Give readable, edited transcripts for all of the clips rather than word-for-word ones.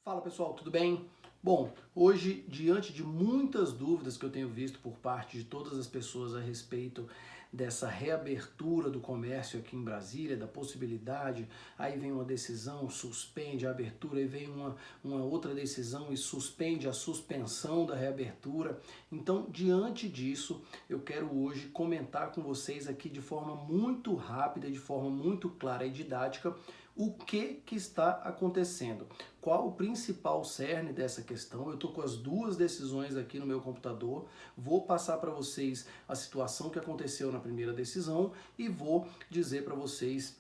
Fala pessoal, tudo bem? Bom, hoje, diante de muitas dúvidas que eu tenho visto por parte de todas as pessoas a respeito dessa reabertura do comércio aqui em Brasília, da possibilidade, aí vem uma decisão, suspende a abertura, aí vem uma outra decisão e suspende a suspensão da reabertura. Então, diante disso, eu quero hoje comentar com vocês aqui de forma muito rápida, de forma muito clara e didática, o que está acontecendo. Qual o principal cerne dessa questão? Eu estou com as duas decisões aqui no meu computador, vou passar para vocês a situação que aconteceu na primeira decisão e vou dizer para vocês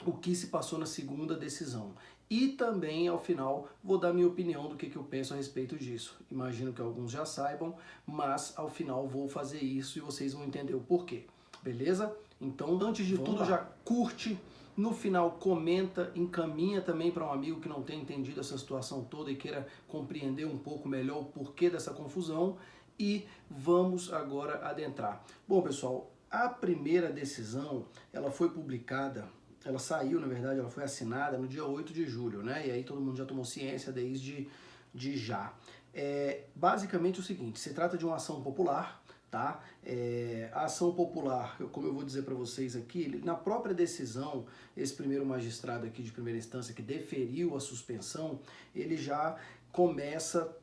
o que se passou na segunda decisão. E também, ao final, vou dar minha opinião do que eu penso a respeito disso. Imagino que alguns já saibam, mas ao final vou fazer isso e vocês vão entender o porquê. Beleza? Então, antes de tudo, já curte. No final, comenta, encaminha também para um amigo que não tenha entendido essa situação toda e queira compreender um pouco melhor o porquê dessa confusão. E vamos agora adentrar. Bom, pessoal, a primeira decisão, ela foi publicada, ela saiu, na verdade, ela foi assinada no dia 8 de julho, né? E aí todo mundo já tomou ciência desde já. Basicamente o seguinte, se trata de uma ação popular, tá? A ação popular, como eu vou dizer para vocês aqui, na própria decisão, esse primeiro magistrado aqui de primeira instância que deferiu a suspensão, ele já começa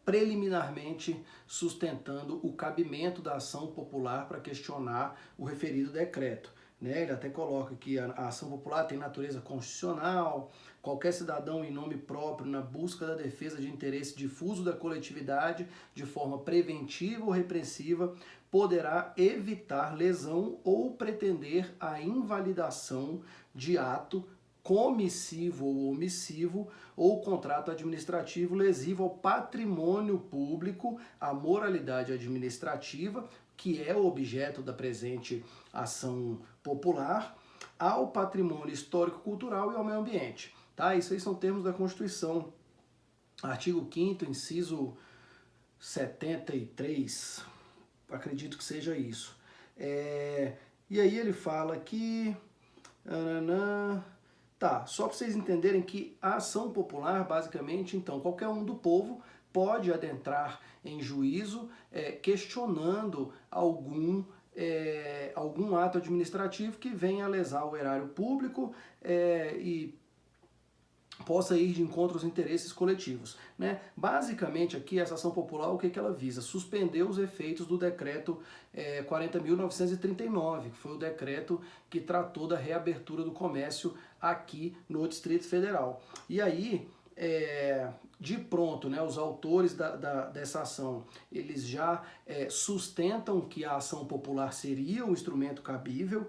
preliminarmente sustentando o cabimento da ação popular para questionar o referido decreto. Ele até coloca que a ação popular tem natureza constitucional, qualquer cidadão em nome próprio na busca da defesa de interesse difuso da coletividade de forma preventiva ou repressiva poderá evitar lesão ou pretender a invalidação de ato comissivo ou omissivo ou contrato administrativo lesivo ao patrimônio público, à moralidade administrativa, que é o objeto da presente ação popular, ao patrimônio histórico-cultural e ao meio ambiente. Tá? Isso aí são termos da Constituição. Artigo 5º, inciso 73, acredito que seja isso. E aí ele fala que... Tá, só para vocês entenderem que a ação popular, basicamente, então, qualquer um do povo pode adentrar em juízo questionando algum ato administrativo que venha a lesar o erário público e possa ir de encontro aos interesses coletivos. Basicamente aqui essa ação popular, o que ela visa? Suspender os efeitos do decreto 40.939, que foi o decreto que tratou da reabertura do comércio aqui no Distrito Federal. E aí, de pronto, os autores dessa ação, eles já sustentam que a ação popular seria um instrumento cabível,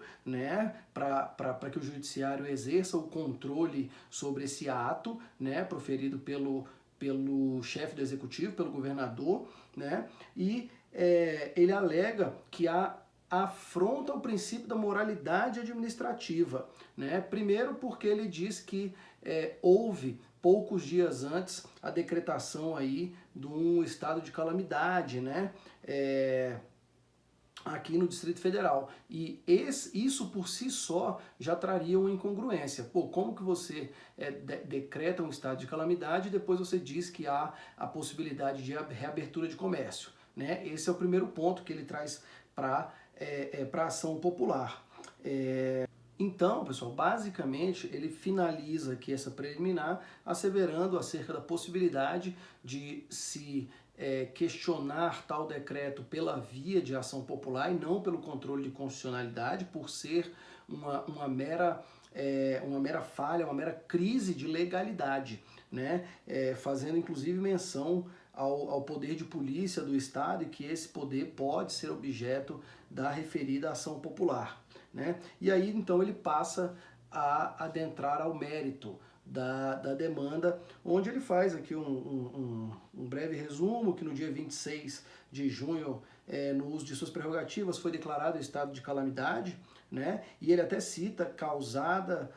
para que o judiciário exerça o controle sobre esse ato, proferido pelo chefe do executivo, pelo governador, e ele alega que afronta o princípio da moralidade administrativa, primeiro porque ele diz que houve poucos dias antes a decretação aí de um estado de calamidade, aqui no Distrito Federal. E isso por si só já traria uma incongruência. Como que você decreta um estado de calamidade e depois você diz que há a possibilidade de reabertura de comércio? Esse é o primeiro ponto que ele traz para a ação popular. Então, pessoal, basicamente ele finaliza aqui essa preliminar asseverando acerca da possibilidade de se questionar tal decreto pela via de ação popular e não pelo controle de constitucionalidade, por ser uma mera falha, uma mera crise de legalidade, fazendo inclusive menção ao poder de polícia do Estado e que esse poder pode ser objeto da referida ação popular. E aí então ele passa a adentrar ao mérito da demanda, onde ele faz aqui um breve resumo, que no dia 26 de junho, no uso de suas prerrogativas, foi declarado estado de calamidade, e ele até cita causada,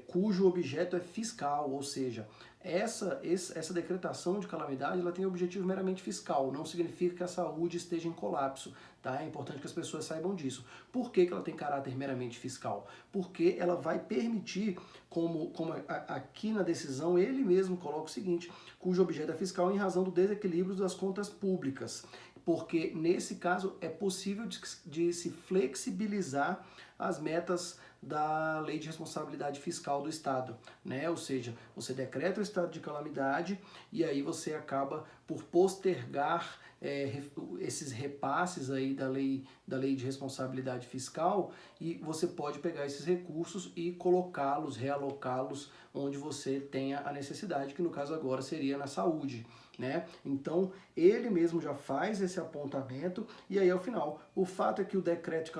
cujo objeto é fiscal, ou seja, essa decretação de calamidade ela tem objetivo meramente fiscal, não significa que a saúde esteja em colapso, tá? É importante que as pessoas saibam disso. Por que que ela tem caráter meramente fiscal? Porque ela vai permitir, como aqui na decisão ele mesmo coloca o seguinte, cujo objeto é fiscal em razão do desequilíbrio das contas públicas. Porque nesse caso é possível de se flexibilizar as metas da Lei de Responsabilidade Fiscal do Estado, né? Ou seja, você decreta o estado de calamidade e aí você acaba por postergar esses repasses aí da lei de responsabilidade fiscal, e você pode pegar esses recursos e colocá-los, realocá-los onde você tenha a necessidade, que no caso agora seria na saúde, né? Então ele mesmo já faz esse apontamento, e aí ao final, o fato é que o decreto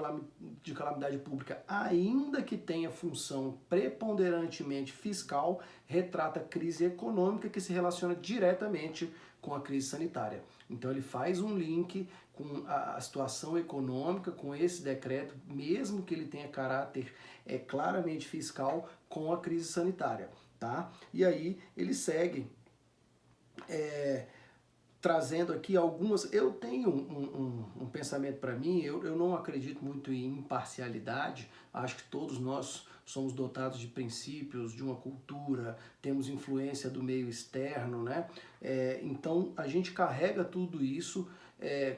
de calamidade pública, ainda que tenha função preponderantemente fiscal, retrata a crise econômica que se relaciona diretamente com a crise sanitária. Então ele faz um link com a situação econômica, com esse decreto, mesmo que ele tenha caráter claramente fiscal, com a crise sanitária, tá? E aí ele segue trazendo aqui algumas. Eu tenho um pensamento para mim, eu não acredito muito em imparcialidade, acho que todos nós somos dotados de princípios, de uma cultura, temos influência do meio externo, né? Então a gente carrega tudo isso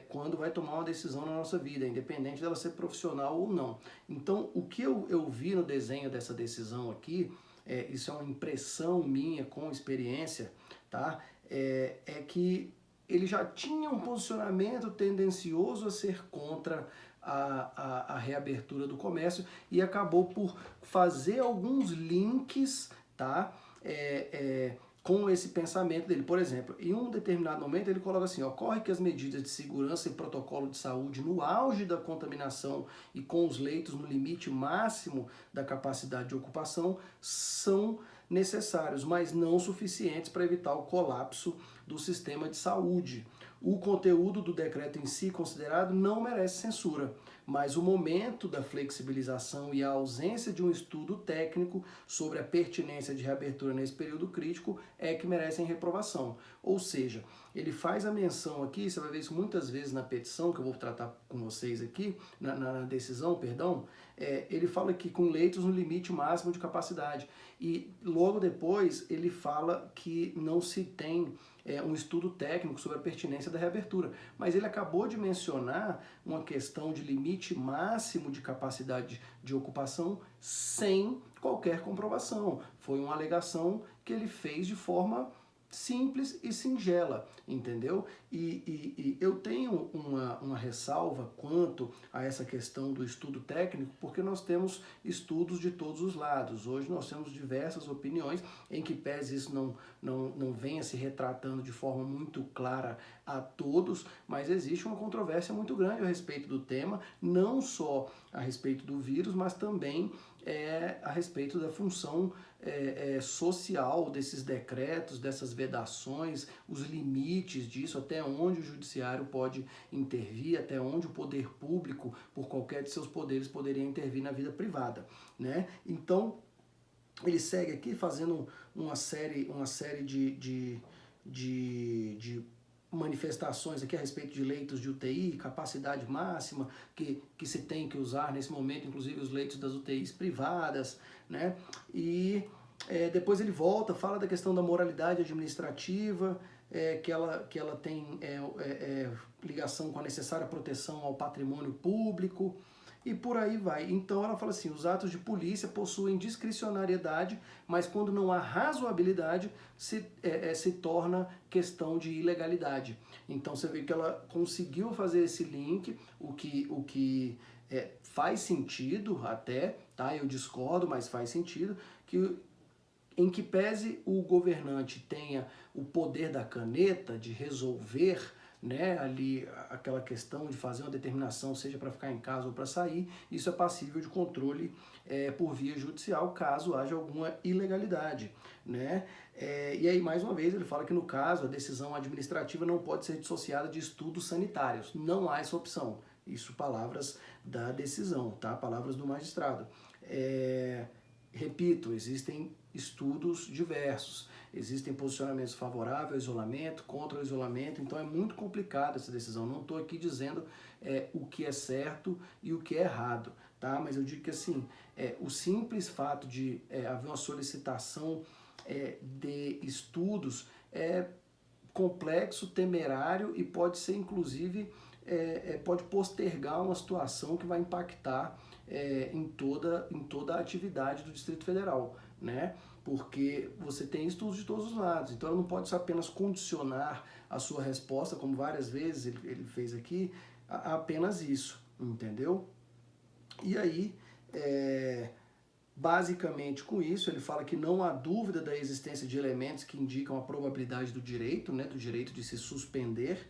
quando vai tomar uma decisão na nossa vida, independente dela ser profissional ou não. Então o que eu vi no desenho dessa decisão aqui, isso é uma impressão minha com experiência, tá? É que ele já tinha um posicionamento tendencioso a ser contra a reabertura do comércio e acabou por fazer alguns links, tá? Com esse pensamento dele. Por exemplo, em um determinado momento ele coloca assim: ocorre que as medidas de segurança e protocolo de saúde no auge da contaminação e com os leitos no limite máximo da capacidade de ocupação são necessários, mas não suficientes para evitar o colapso do sistema de saúde. O conteúdo do decreto em si considerado não merece censura, mas o momento da flexibilização e a ausência de um estudo técnico sobre a pertinência de reabertura nesse período crítico é que merecem reprovação. Ou seja, ele faz a menção aqui, você vai ver isso muitas vezes na petição, que eu vou tratar com vocês aqui, na decisão, perdão, ele fala que com leitos no limite máximo de capacidade. E logo depois ele fala que não se tem um estudo técnico sobre a pertinência da reabertura. Mas ele acabou de mencionar uma questão de limite máximo de capacidade de ocupação sem qualquer comprovação. Foi uma alegação que ele fez de forma simples e singela, entendeu? E eu tenho uma ressalva quanto a essa questão do estudo técnico, porque nós temos estudos de todos os lados. Hoje nós temos diversas opiniões, em que pese isso não venha se retratando de forma muito clara a todos, mas existe uma controvérsia muito grande a respeito do tema, não só a respeito do vírus, mas também a respeito da função social desses decretos, dessas vedações, os limites disso, até onde o judiciário pode intervir, até onde o poder público, por qualquer de seus poderes, poderia intervir na vida privada, né? Então, ele segue aqui fazendo uma série de manifestações aqui a respeito de leitos de UTI, capacidade máxima que se tem que usar nesse momento, inclusive os leitos das UTIs privadas, né? E depois ele volta, fala da questão da moralidade administrativa, que ela tem ligação com a necessária proteção ao patrimônio público, e por aí vai. Então ela fala assim: os atos de polícia possuem discricionariedade, mas quando não há razoabilidade, se torna questão de ilegalidade. Então você vê que ela conseguiu fazer esse link, o que faz sentido até, tá? Eu discordo, mas faz sentido, em que pese o governante tenha o poder da caneta de resolver, né, ali aquela questão de fazer uma determinação, seja para ficar em casa ou para sair, isso é passível de controle por via judicial, caso haja alguma ilegalidade, né? E aí, mais uma vez, ele fala que no caso, a decisão administrativa não pode ser dissociada de estudos sanitários, não há essa opção. Isso, palavras da decisão, tá? Palavras do magistrado. Repito, existem estudos diversos. existem posicionamentos favoráveis ao isolamento, contra o isolamento, então é muito complicado essa decisão. Não estou aqui dizendo o que é certo e o que é errado, tá? Mas eu digo que assim, o simples fato de haver uma solicitação de estudos é complexo, temerário e pode ser inclusive, pode postergar uma situação que vai impactar em toda a atividade do Distrito Federal, né? Porque você tem estudos de todos os lados, então ela não pode só apenas condicionar a sua resposta, como várias vezes ele fez aqui, a apenas isso, entendeu? E aí, basicamente com isso, ele fala que não há dúvida da existência de elementos que indicam a probabilidade do direito, né, do direito de se suspender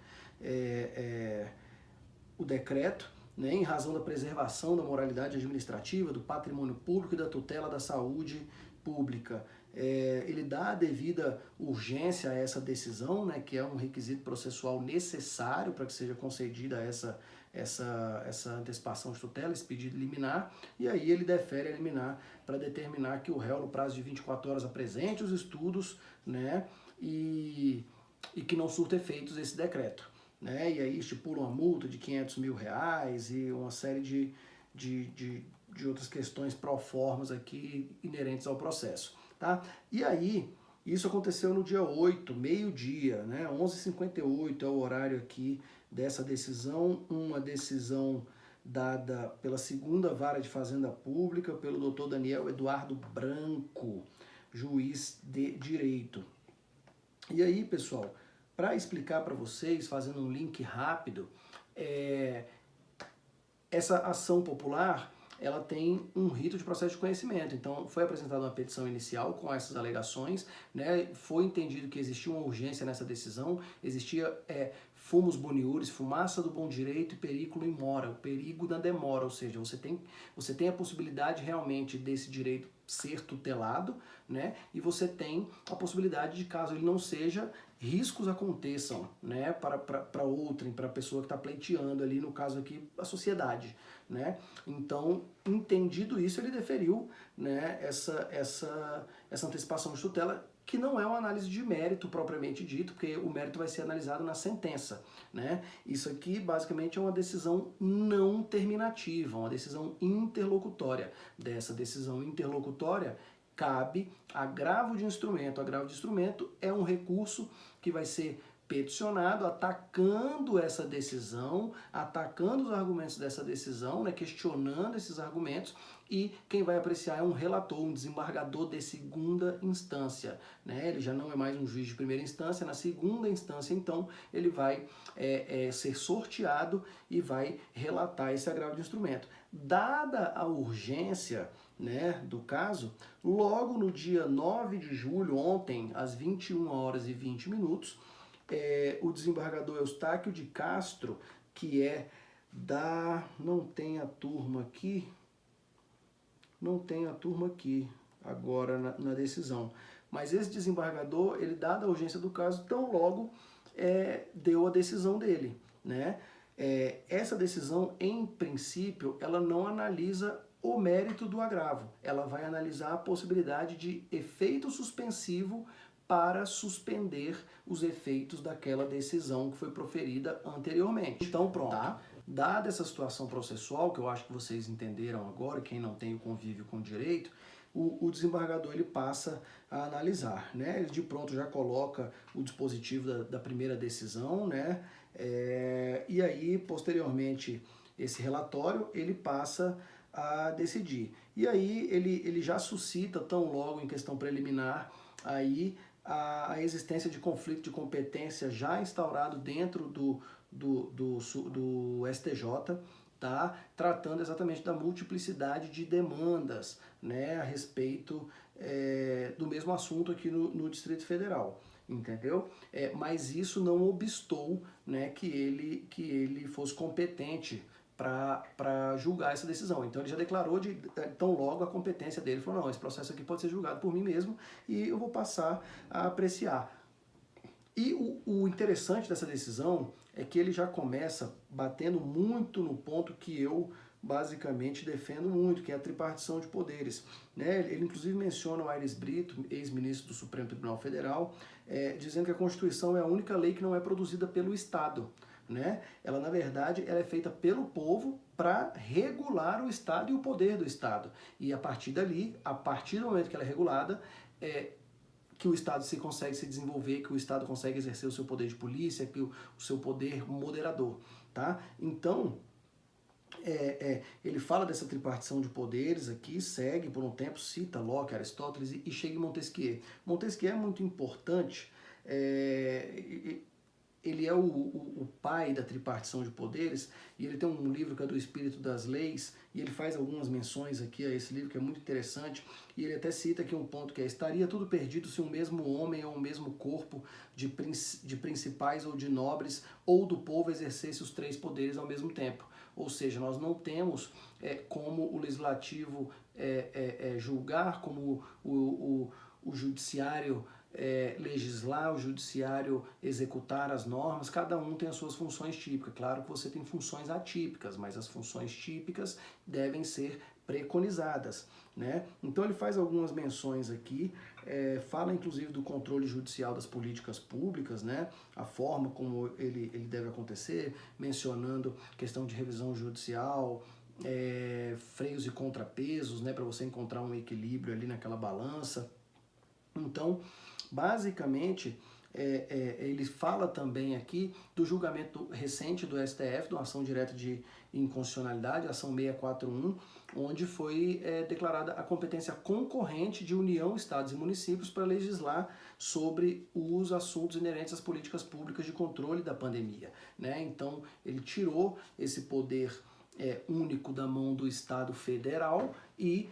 o decreto, né, em razão da preservação da moralidade administrativa, do patrimônio público e da tutela da saúde pública. Ele dá a devida urgência a essa decisão, né, que é um requisito processual necessário para que seja concedida essa antecipação de tutela, esse pedido liminar, e aí ele defere a liminar para determinar que o réu, no prazo de 24 horas, apresente os estudos, né, e que não surta efeitos esse decreto, né, e aí estipula uma multa de R$500 mil e uma série de outras questões pró-formas aqui inerentes ao processo, tá? E aí, isso aconteceu no dia 8, meio-dia, né, 11h58 é o horário aqui dessa decisão, uma decisão dada pela 2ª Vara de Fazenda Pública, pelo Dr. Daniel Eduardo Branco, juiz de direito. E aí, pessoal, para explicar para vocês, fazendo um link rápido, essa ação popular, ela tem um rito de processo de conhecimento. Então, foi apresentada uma petição inicial com essas alegações, né? Foi entendido que existia uma urgência nessa decisão, existia fumus boniuris, fumaça do bom direito e periculo in mora, o perigo da demora, ou seja, você tem a possibilidade realmente desse direito ser tutelado, né? E você tem a possibilidade de, caso ele não seja, riscos aconteçam, né, para outrem, para a pessoa que está pleiteando ali, no caso aqui, a sociedade, né? Então, entendido isso, ele deferiu, né, essa antecipação de tutela, que não é uma análise de mérito propriamente dito, porque o mérito vai ser analisado na sentença, né? Isso aqui, basicamente, é uma decisão não terminativa, uma decisão interlocutória. Dessa decisão interlocutória, cabe agravo de instrumento. Agravo de instrumento é um recurso que vai ser peticionado atacando essa decisão, atacando os argumentos dessa decisão, né, questionando esses argumentos, e quem vai apreciar é um relator, um desembargador de 2ª instância. Né? Ele já não é mais um juiz de primeira instância, na 2ª instância, então, ele vai ser sorteado e vai relatar esse agravo de instrumento. Dada a urgência, né, do caso, logo no dia 9 de julho, ontem, às 21h20, o desembargador Eustáquio de Castro, que é não tem a turma aqui agora na decisão, mas esse desembargador, ele, dada a urgência do caso, tão logo deu a decisão dele, né? Essa decisão, em princípio, ela não analisa o mérito do agravo, ela vai analisar a possibilidade de efeito suspensivo para suspender os efeitos daquela decisão que foi proferida anteriormente. Então, pronto. Tá? Dada essa situação processual, que eu acho que vocês entenderam agora, quem não tem o convívio com o direito, o desembargador ele passa a analisar, né? Ele de pronto já coloca o dispositivo da primeira decisão, né? E aí, posteriormente, esse relatório ele passa a decidir. E aí ele já suscita, tão logo em questão preliminar, aí a existência de conflito de competência já instaurado dentro do STJ, tá? Tratando exatamente da multiplicidade de demandas, né, a respeito do mesmo assunto aqui no Distrito Federal, entendeu? Mas isso não obstou, né, que ele fosse competente para julgar essa decisão. Então ele já declarou tão logo a competência dele, falou, não, esse processo aqui pode ser julgado por mim mesmo e eu vou passar a apreciar. E o interessante dessa decisão é que ele já começa batendo muito no ponto que eu basicamente defendo muito, que é a tripartição de poderes. Né? Ele inclusive menciona o Aires Brito, ex-ministro do Supremo Tribunal Federal, dizendo que a Constituição é a única lei que não é produzida pelo Estado. Né? Ela, na verdade, ela é feita pelo povo para regular o Estado e o poder do Estado. E a partir dali, a partir do momento que ela é regulada, que o Estado consegue se desenvolver, que o Estado consegue exercer o seu poder de polícia, que o seu poder moderador. Tá? Então, ele fala dessa tripartição de poderes aqui, segue por um tempo, cita Locke, Aristóteles e chega em Montesquieu. Montesquieu é muito importante, ele é o pai da tripartição de poderes, e ele tem um livro que é do Espírito das Leis, e ele faz algumas menções aqui a esse livro que é muito interessante, e ele até cita aqui um ponto que estaria tudo perdido se um mesmo homem ou um mesmo corpo de principais ou de nobres ou do povo exercesse os três poderes ao mesmo tempo. Ou seja, nós não temos como o legislativo julgar, como o judiciário legislar, o judiciário executar as normas, cada um tem as suas funções típicas. Claro que você tem funções atípicas, mas as funções típicas devem ser preconizadas. Né? Então ele faz algumas menções aqui, fala inclusive do controle judicial das políticas públicas, né? A forma como ele deve acontecer, mencionando questão de revisão judicial, freios e contrapesos, né? Para você encontrar um equilíbrio ali naquela balança. Então, basicamente, ele fala também aqui do julgamento recente do STF, da ação direta de inconstitucionalidade, ação 641, onde foi declarada a competência concorrente de União, Estados e municípios para legislar sobre os assuntos inerentes às políticas públicas de controle da pandemia. Né? Então, ele tirou esse poder único da mão do Estado federal e,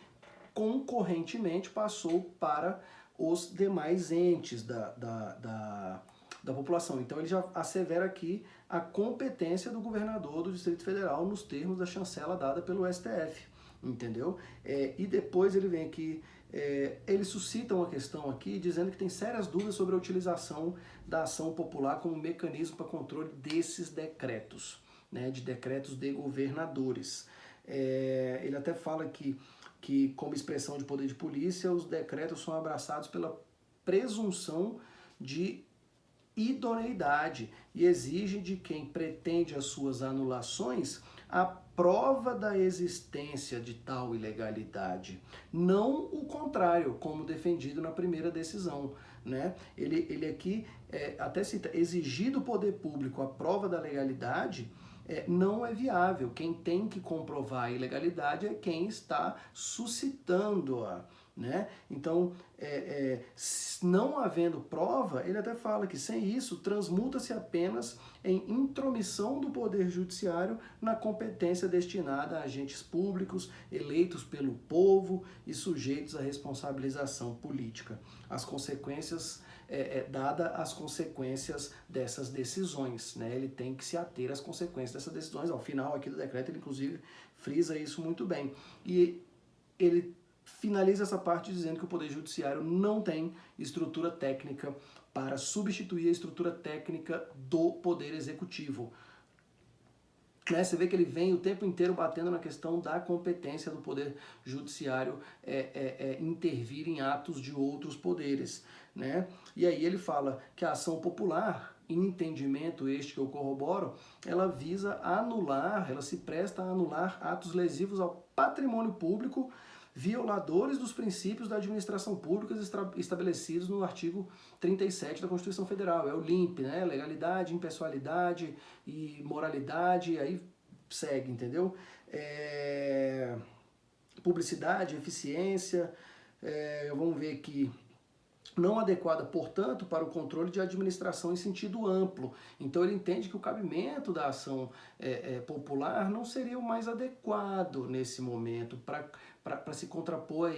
concorrentemente, passou para os demais entes da população. Então ele já assevera aqui a competência do governador do Distrito Federal nos termos da chancela dada pelo STF, entendeu? E depois ele vem aqui, ele suscita uma questão aqui dizendo que tem sérias dúvidas sobre a utilização da ação popular como mecanismo para controle desses decretos, né, de decretos de governadores. Ele até fala que como expressão de poder de polícia, os decretos são abraçados pela presunção de idoneidade e exige de quem pretende as suas anulações a prova da existência de tal ilegalidade, não o contrário, como defendido na primeira decisão. Né? Ele aqui até cita, exigir do poder público a prova da legalidade não é viável. Quem tem que comprovar a ilegalidade é quem está suscitando-a. Né? Então, não havendo prova, ele até fala que sem isso transmuta-se apenas em intromissão do Poder Judiciário na competência destinada a agentes públicos eleitos pelo povo e sujeitos à responsabilização política. As consequências dada as consequências dessas decisões, né? Ele tem que se ater às consequências dessas decisões. Ao final aqui do decreto ele inclusive frisa isso muito bem. E ele finaliza essa parte dizendo que o Poder Judiciário não tem estrutura técnica para substituir a estrutura técnica do Poder Executivo. Né? Você vê que ele vem o tempo inteiro batendo na questão da competência do Poder Judiciário intervir em atos de outros poderes. Né? E aí ele fala que a ação popular, em entendimento este que eu corroboro, ela visa anular, ela se presta a anular atos lesivos ao patrimônio público, violadores dos princípios da administração pública estabelecidos no artigo 37 da Constituição Federal. É o LIMP, né? Legalidade, impessoalidade e moralidade, aí segue, entendeu? Publicidade, eficiência, vamos ver aqui, não adequada, portanto, para o controle de administração em sentido amplo. Então ele entende que o cabimento da ação popular não seria o mais adequado nesse momento para se contrapor a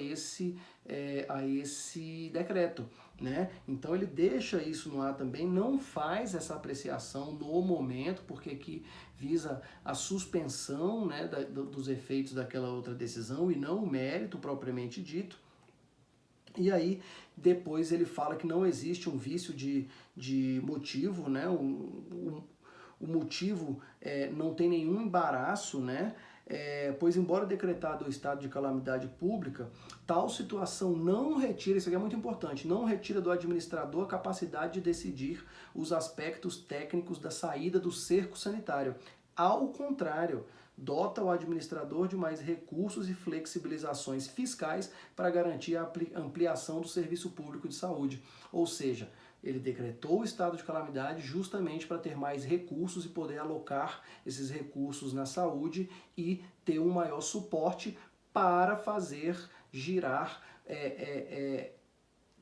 esse decreto. Né? Então ele deixa isso no ar também, não faz essa apreciação no momento, porque aqui visa a suspensão, né, dos efeitos daquela outra decisão e não o mérito propriamente dito. E aí, depois ele fala que não existe um vício de motivo, né? O motivo não tem nenhum embaraço, né? pois embora decretado o estado de calamidade pública, tal situação não retira, isso aqui é muito importante, não retira do administrador a capacidade de decidir os aspectos técnicos da saída do cerco sanitário. Ao contrário, dota o administrador de mais recursos e flexibilizações fiscais para garantir a ampliação do serviço público de saúde. Ou seja, ele decretou o estado de calamidade justamente para ter mais recursos e poder alocar esses recursos na saúde e ter um maior suporte para fazer girar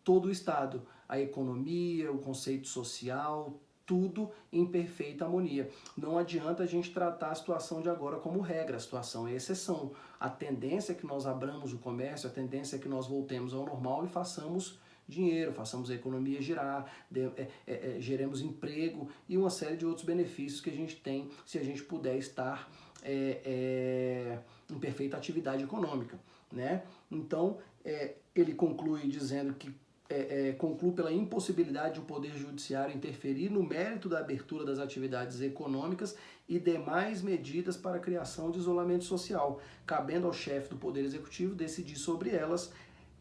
todo o estado, a economia, o conceito social, tudo em perfeita harmonia. Não adianta a gente tratar a situação de agora como regra, a situação é exceção. A tendência é que nós abramos o comércio, a tendência é que nós voltemos ao normal e façamos dinheiro, façamos a economia girar, geremos emprego e uma série de outros benefícios que a gente tem se a gente puder estar em perfeita atividade econômica, né? Então, ele conclui dizendo que conclui pela impossibilidade do Poder Judiciário interferir no mérito da abertura das atividades econômicas e demais medidas para a criação de isolamento social, cabendo ao chefe do Poder Executivo decidir sobre elas,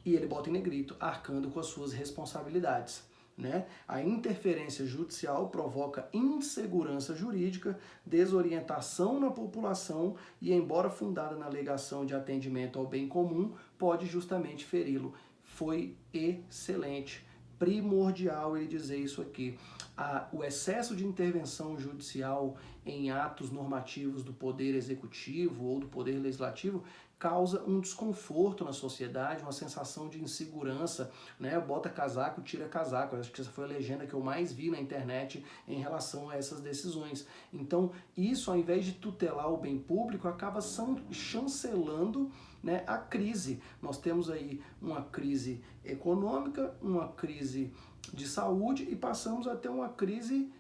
e ele bota em negrito, arcando com as suas responsabilidades. Né? A interferência judicial provoca insegurança jurídica, desorientação na população e, embora fundada na alegação de atendimento ao bem comum, pode justamente feri-lo. Foi excelente, primordial ele dizer isso aqui. O excesso de intervenção judicial em atos normativos do Poder Executivo ou do Poder Legislativo causa um desconforto na sociedade, uma sensação de insegurança, né? Bota casaco, tira casaco. Eu acho que essa foi a legenda que eu mais vi na internet em relação a essas decisões. Então, isso, ao invés de tutelar o bem público, acaba chancelando, né, a crise. Nós temos aí uma crise econômica, uma crise de saúde e passamos a ter uma crise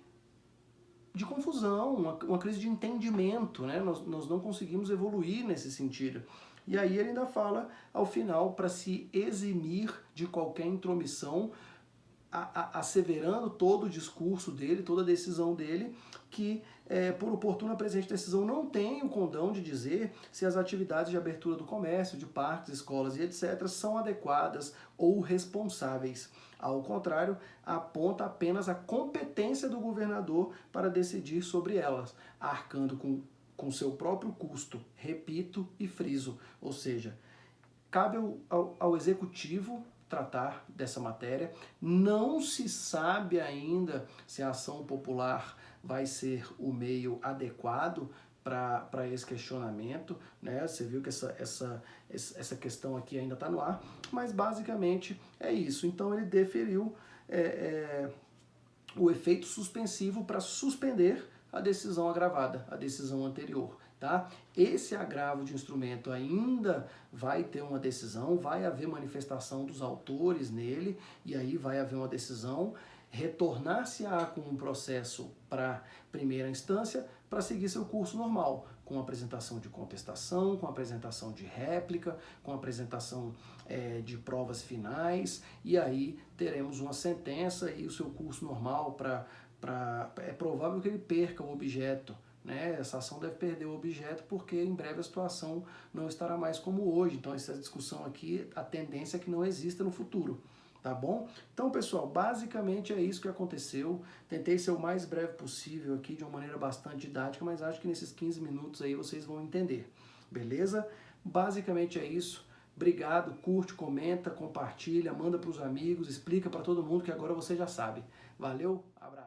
de confusão, uma crise de entendimento, né? Nós não conseguimos evoluir nesse sentido. E aí ele ainda fala, ao final, para se eximir de qualquer intromissão, asseverando todo o discurso dele, toda a decisão dele, que por oportuna presente decisão não tem o condão de dizer se as atividades de abertura do comércio, de parques, escolas e etc. são adequadas ou responsáveis. Ao contrário, aponta apenas a competência do governador para decidir sobre elas, arcando com seu próprio custo, repito e friso, ou seja, cabe ao executivo tratar dessa matéria. Não se sabe ainda se a ação popular vai ser o meio adequado para esse questionamento, né? Você viu que essa questão aqui ainda está no ar, mas basicamente é isso. Então ele deferiu o efeito suspensivo para suspender a decisão agravada, a decisão anterior. Tá? Esse agravo de instrumento ainda vai ter uma decisão, vai haver manifestação dos autores nele, e aí vai haver uma decisão, retornar-se-á com um processo para primeira instância para seguir seu curso normal, com apresentação de contestação, com apresentação de réplica, com apresentação de provas finais, e aí teremos uma sentença e o seu curso normal é provável que ele perca o objeto. Né? Essa ação deve perder o objeto porque em breve a situação não estará mais como hoje. Então essa discussão aqui, a tendência é que não exista no futuro. Tá bom? Então, pessoal, basicamente é isso que aconteceu. Tentei ser o mais breve possível aqui, de uma maneira bastante didática, mas acho que nesses 15 minutos aí vocês vão entender. Beleza? Basicamente é isso. Obrigado, curte, comenta, compartilha, manda para os amigos, explica para todo mundo que agora você já sabe. Valeu, abraço.